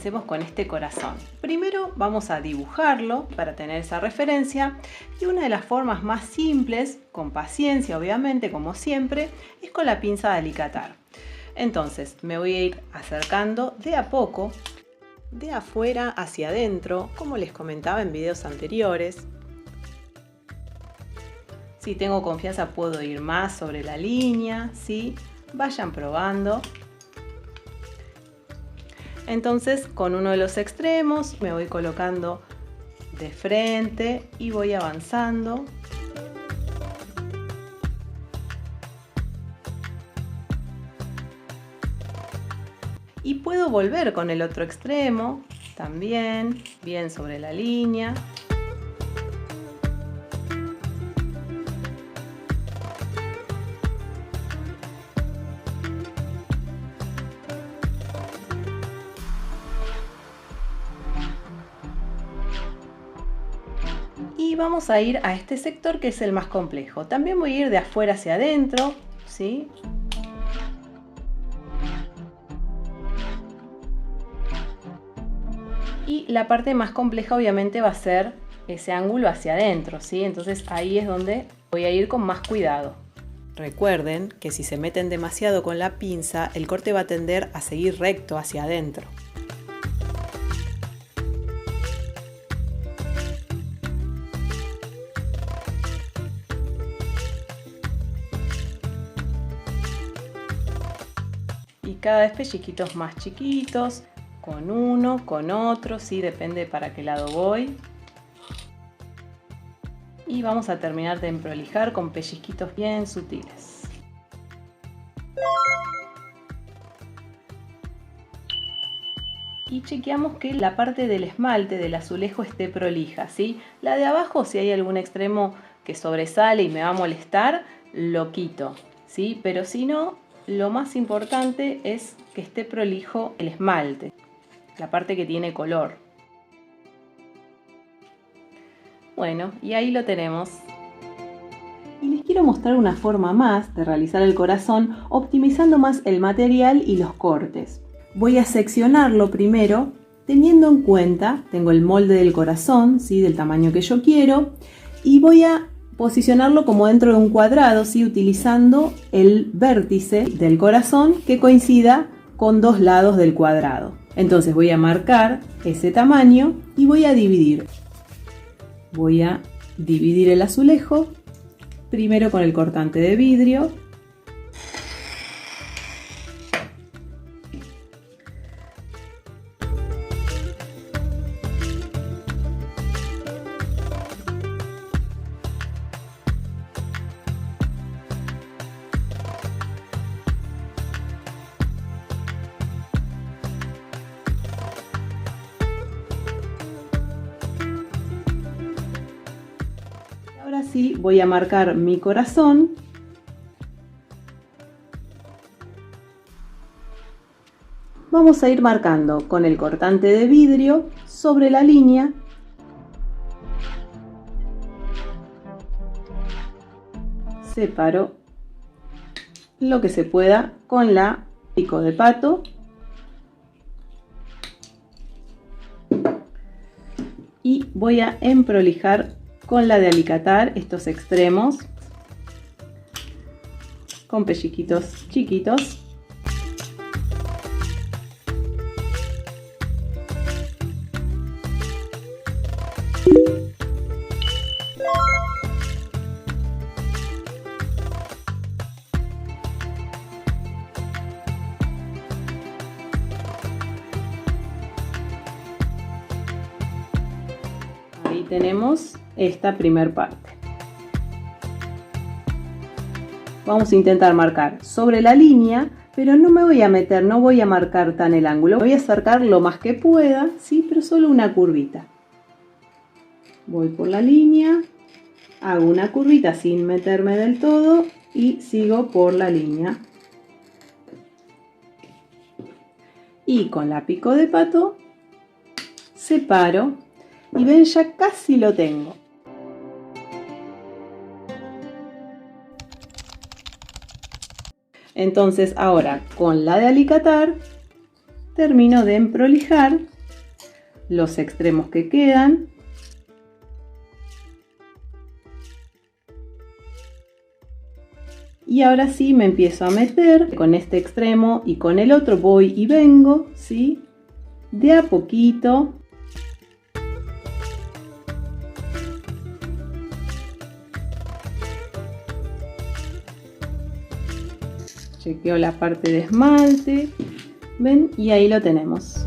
comencemos con este corazón. Primero vamos a dibujarlo para tener esa referencia y una de las formas más simples, con paciencia obviamente como siempre, es con la pinza de alicatar. Entonces me voy a ir acercando de a poco, de afuera hacia adentro, como les comentaba en videos anteriores. Si tengo confianza puedo ir más sobre la línea, ¿sí? Vayan probando. Entonces con uno de los extremos me voy colocando de frente y voy avanzando. Y puedo volver con el otro extremo, también, bien sobre la línea. Y vamos a ir a este sector que es el más complejo. También voy a ir de afuera hacia adentro, ¿sí? Y la parte más compleja obviamente va a ser ese ángulo hacia adentro, ¿sí? Entonces ahí es donde voy a ir con más cuidado. Recuerden que si se meten demasiado con la pinza, el corte va a tender a seguir recto hacia adentro. Y cada vez pellizquitos más chiquitos, con uno, con otro, ¿sí? Depende para qué lado voy. Y vamos a terminar de emprolijar con pellizquitos bien sutiles. Y chequeamos que la parte del esmalte del azulejo esté prolija, ¿sí? La de abajo, si hay algún extremo que sobresale y me va a molestar, lo quito, ¿sí? Pero si no, lo más importante es que esté prolijo el esmalte, la parte que tiene color. Bueno, y ahí lo tenemos. Y les quiero mostrar una forma más de realizar el corazón optimizando más el material y los cortes. Voy a seccionarlo primero teniendo en cuenta, tengo el molde del corazón, ¿sí? Del tamaño que yo quiero, y voy a posicionarlo como dentro de un cuadrado, ¿sí? Utilizando el vértice del corazón que coincida con dos lados del cuadrado. Entonces voy a marcar ese tamaño y voy a dividir. Voy a dividir el azulejo, primero con el cortante de vidrio. Ahora sí voy a marcar mi corazón. Vamos a ir marcando con el cortante de vidrio sobre la línea. Separo lo que se pueda con la pico de pato. Y voy a emprolijar con la de alicatar estos extremos con pellizquitos chiquitos. Ahí tenemos esta primer parte. Vamos a intentar marcar sobre la línea, pero no me voy a meter, no voy a marcar tan el ángulo. Voy a acercar lo más que pueda, ¿sí? Pero solo una curvita. Voy por la línea, hago una curvita sin meterme del todo y sigo por la línea. Y con la pico de pato separo y ven, ya casi lo tengo. Entonces ahora con la de alicatar termino de emprolijar los extremos que quedan. Y ahora sí me empiezo a meter con este extremo y con el otro voy y vengo, ¿sí? De a poquito. Chequeo la parte de esmalte, ¿ven? Y ahí lo tenemos.